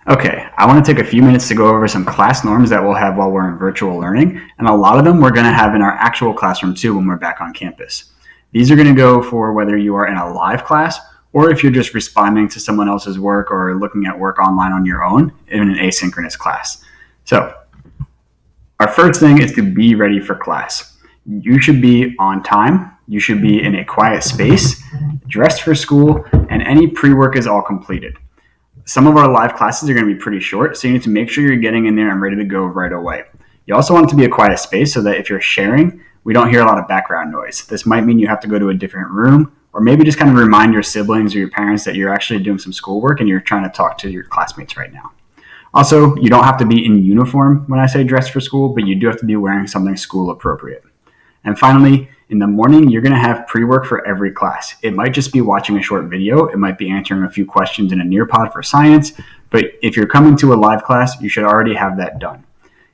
Okay, I want to take a few minutes to go over some class norms that we'll have while we're in virtual learning, and a lot of them we're going to have in our actual classroom too when we're back on campus. These are going to go for whether you are in a live class or if you're just responding to someone else's work or looking at work online on your own in an asynchronous class. So, our first thing is to be ready for class. You should be on time, you should be in a quiet space, dressed for school, and any pre-work is all completed. Some of our live classes are going to be pretty short, so you need to make sure you're getting in there and ready to go right away. You also want it to be a quiet space so that if you're sharing, we don't hear a lot of background noise. This might mean you have to go to a different room, or maybe just kind of remind your siblings or your parents that you're actually doing some schoolwork and you're trying to talk to your classmates right now. Also, you don't have to be in uniform when I say dress for school, but you do have to be wearing something school appropriate. And finally, in the morning, you're going to have pre-work for every class. It might just be watching a short video. It might be answering a few questions in a Nearpod for science. But if you're coming to a live class, you should already have that done.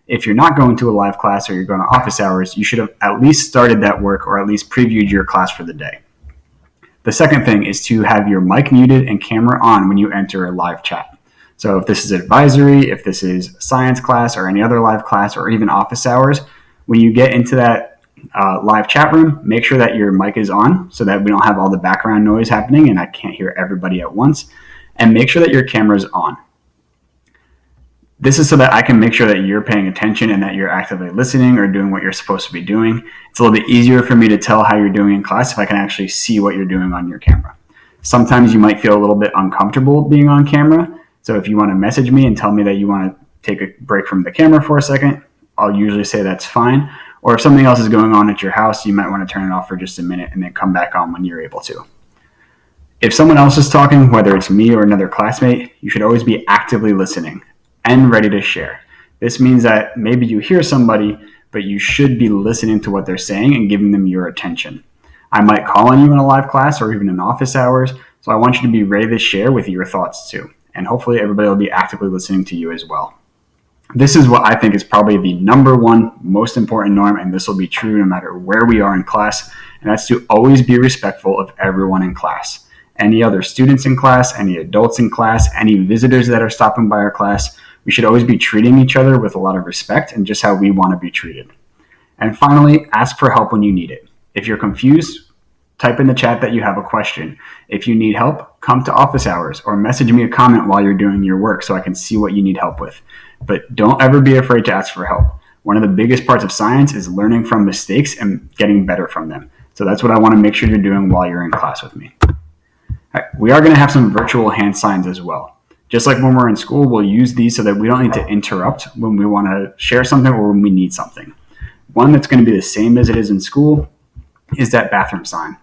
If you're not going to a live class or you're going to office hours, you should have at least started that work or at least previewed your class for the day. The second thing is to have your mic muted and camera on when you enter a live chat. So if this is advisory, if this is science class or any other live class or even office hours, when you get into that live chat room, make sure that your mic is on so that we don't have all the background noise happening and I can't hear everybody at once. And make sure that your camera is on. This is so that I can make sure that you're paying attention and that you're actively listening or doing what you're supposed to be doing. It's a little bit easier for me to tell how you're doing in class if I can actually see what you're doing on your camera. Sometimes you might feel a little bit uncomfortable being on camera. So if you want to message me and tell me that you want to take a break from the camera for a second, I'll usually say that's fine. Or if something else is going on at your house, you might want to turn it off for just a minute and then come back on when you're able to. If someone else is talking, whether it's me or another classmate, you should always be actively listening and ready to share. This means that maybe you hear somebody, but you should be listening to what they're saying and giving them your attention. I might call on you in a live class or even in office hours, so I want you to be ready to share with your thoughts too. And hopefully everybody will be actively listening to you as well. This is what I think is probably the number one most important norm, and this will be true no matter where we are in class, and that's to always be respectful of everyone in class. Any other students in class, any adults in class, any visitors that are stopping by our class, we should always be treating each other with a lot of respect and just how we want to be treated. And finally, ask for help when you need it. If you're confused, type in the chat that you have a question. If you need help, come to office hours or message me a comment while you're doing your work so I can see what you need help with. But don't ever be afraid to ask for help. One of the biggest parts of science is learning from mistakes and getting better from them. So that's what I want to make sure you're doing while you're in class with me. All right, we are going to have some virtual hand signs as well. Just like when we're in school, we'll use these so that we don't need to interrupt when we want to share something or when we need something. One that's going to be the same as it is in school is that bathroom sign.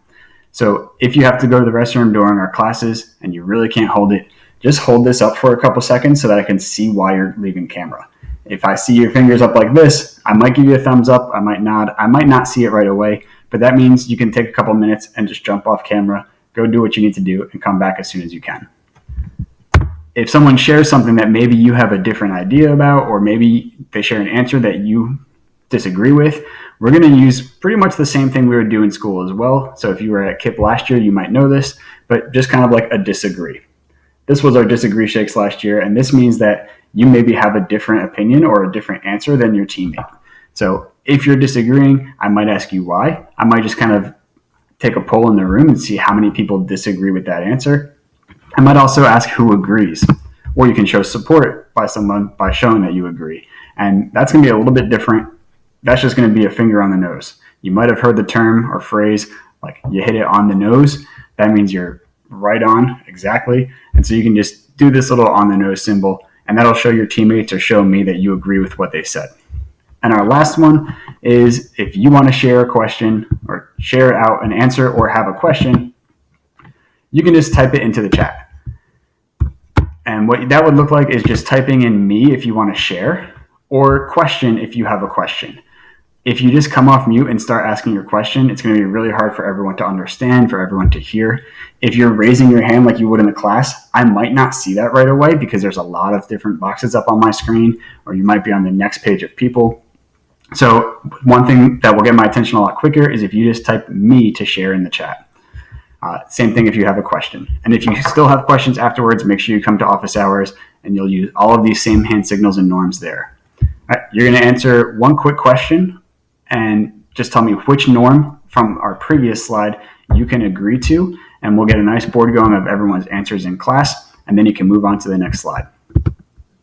So if you have to go to the restroom during our classes and you really can't hold it, just hold this up for a couple seconds so that I can see why you're leaving camera. If I see your fingers up like this, I might give you a thumbs up, I might nod, I might not see it right away, but that means you can take a couple minutes and just jump off camera, go do what you need to do, and come back as soon as you can. If someone shares something that maybe you have a different idea about, or maybe they share an answer that you disagree with, we're going to use pretty much the same thing we would do in school as well. So if you were at KIPP last year, you might know this, but just kind of like a disagree. This was our disagree shakes last year, and this means that you maybe have a different opinion or a different answer than your teammate. So if you're disagreeing, I might ask you why. I might just kind of take a poll in the room and see how many people disagree with that answer. I might also ask who agrees, or you can show support by someone by showing that you agree. And that's going to be a little bit different. That's just going to be a finger on the nose. You might have heard the term or phrase like you hit it on the nose. That means you're right on exactly. And so you can just do this little on the nose symbol, and that'll show your teammates or show me that you agree with what they said. And our last one is if you want to share a question or share out an answer or have a question, you can just type it into the chat. And what that would look like is just typing in me if you want to share, or question if you have a question. If you just come off mute and start asking your question, it's going to be really hard for everyone to understand, for everyone to hear. If you're raising your hand like you would in a class, I might not see that right away because there's a lot of different boxes up on my screen, or you might be on the next page of people. So one thing that will get my attention a lot quicker is if you just type me to share in the chat. Same thing if you have a question. And if you still have questions afterwards, make sure you come to office hours and you'll use all of these same hand signals and norms there. All right, you're going to answer one quick question and just tell me which norm from our previous slide you can agree to, and we'll get a nice board going of everyone's answers in class, and then you can move on to the next slide.